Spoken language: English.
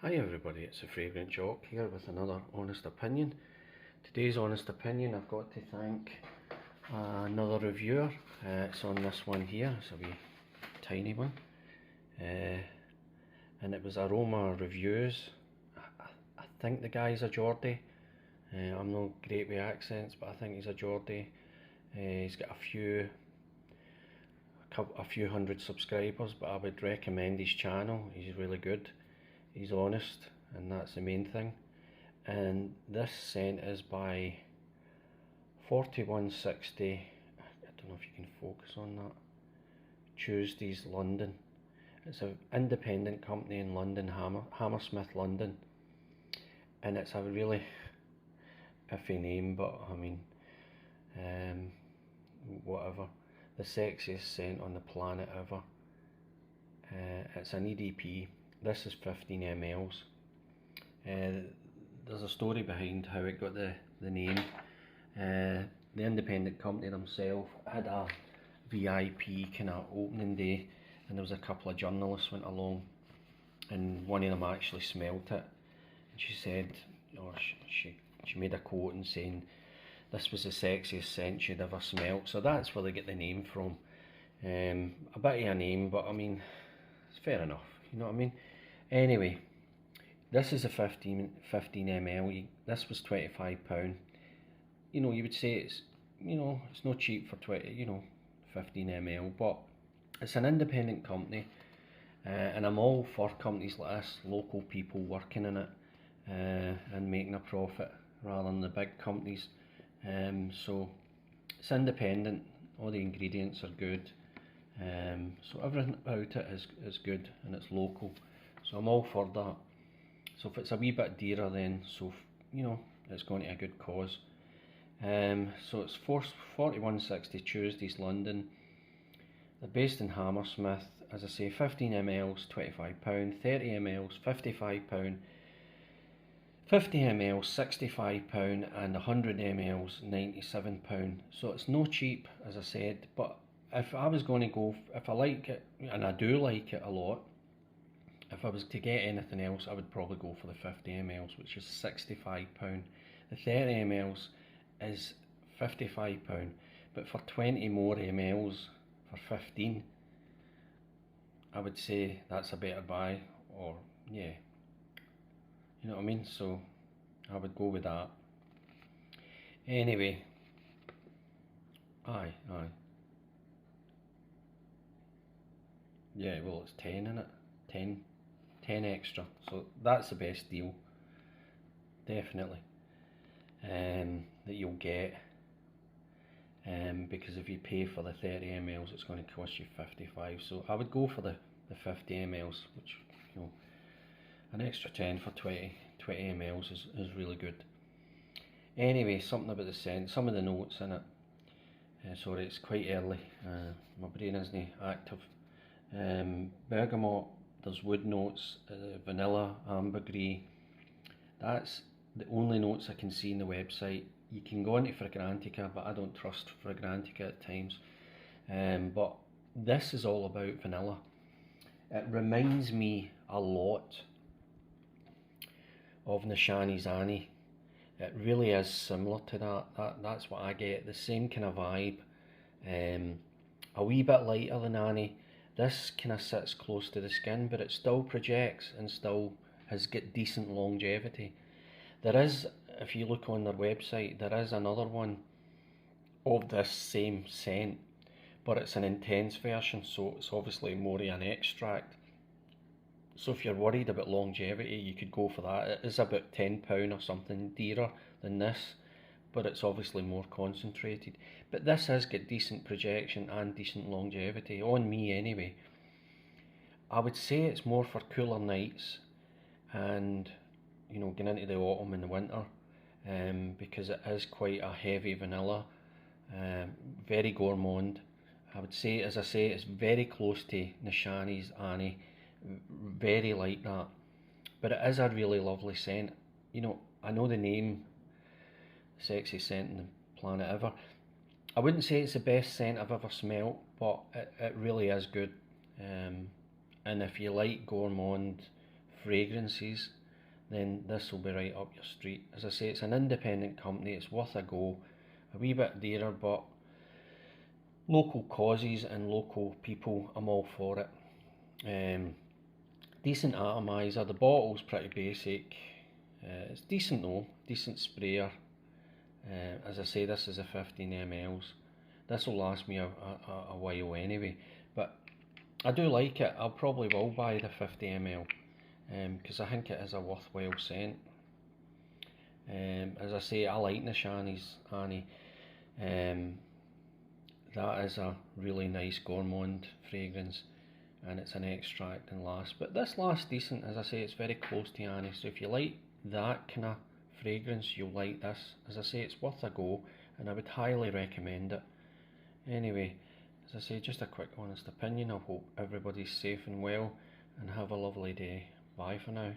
Hi everybody, it's a fragrant jock here with another honest opinion. Today's honest opinion, I've got to thank another reviewer. It's on this one here, it's a wee tiny one. And it was Aroma Reviews. I think the guy's a Geordie. I'm not great with accents, but I think he's a Geordie. He's got a few hundred subscribers, but I would recommend his channel. He's really good. He's honest, and that's the main thing. And this scent is by 4160. I don't know if you can focus on that. Tuesdays, London. It's an independent company in London, Hammersmith, London. And it's a really iffy name, but I mean, whatever. The sexiest scent on the planet ever. It's an EDP. This is 15 mls. There's a story behind how it got the name. The independent company themselves had a VIP kind of opening day, and there was a couple of journalists went along, and one of them actually smelt it, and she said, she made a quote and saying this was the sexiest scent she'd ever smelt. So that's where they get the name from. A bit of a name, but I mean, it's fair enough, you know what I mean? Anyway, this is a 15 ml. This was £25. You know, you would say it's, you know, it's not cheap for 15 ml, but it's an independent company, and I'm all for companies like this, local people working in it, and making a profit rather than the big companies. So it's independent, all the ingredients are good, so everything about it is good, and it's local. So I'm all for that. So if it's a wee bit dearer, then it's going to a good cause. So it's 4160 Tuesdays, London. They're based in Hammersmith. As I say, 15 mls £25, 30 mls £55, 50 mls £65, and 100 mls £97. So it's no cheap, as I said. But if I was going to go, if I like it, and I do like it a lot, if I was to get anything else, I would probably go for the 50 mls, which is £65. The 30 mls is £55, but for 20 more mls for 15, I would say that's a better buy, or yeah, you know what I mean? So I would go with that. Anyway, aye. Yeah, well, it's 10 in it, 10 extra, so that's the best deal, definitely, that you'll get, because if you pay for the 30 mls, it's going to cost you 55, so I would go for the 50 mls, which, you know, an extra 10 for 20 mls is really good. Anyway, something about the scent, some of the notes in it, sorry, it's quite early, my brain isn't active. Bergamot, there's wood notes, vanilla, ambergris. That's the only notes I can see in the website. You can go into Fragrantica, but I don't trust Fragrantica at times. But this is all about vanilla. It reminds me a lot of Nishani's Annie. It really is similar to that. That's what I get, the same kind of vibe. A wee bit lighter than Annie. This kind of sits close to the skin, but it still projects and still has got decent longevity. There is, if you look on their website, there is another one of this same scent, but it's an intense version, so it's obviously more of an extract. So if you're worried about longevity, you could go for that. It is about £10 or something dearer than this, but it's obviously more concentrated. But this has got decent projection and decent longevity, on me anyway. I would say it's more for cooler nights and, you know, getting into the autumn and the winter, because it is quite a heavy vanilla, very gourmand. I would say, as I say, it's very close to Nishani's Annie, very like that, but it is a really lovely scent. You know, I know the name, sexiest scent on the planet ever. I wouldn't say it's the best scent I've ever smelt, but it really is good. And if you like gourmand fragrances, then this will be right up your street. As I say, it's an independent company, it's worth a go. A wee bit dearer, but local causes and local people, I'm all for it. Decent atomizer, the bottle's pretty basic. It's decent though, decent sprayer. As I say, this is a 15 mls. This will last me a while anyway, but I do like it. I probably will buy the 50 ml because I think it is a worthwhile scent. As I say, I like Nishani's Annie. That is a really nice gourmand fragrance, and it's an extract and last. But this lasts decent. As I say, it's very close to Annie, so if you like that kind of fragrance, you'll like this. As I say, it's worth a go, and I would highly recommend it. Anyway, as I say, just a quick honest opinion. I hope everybody's safe and well, and have a lovely day. Bye for now.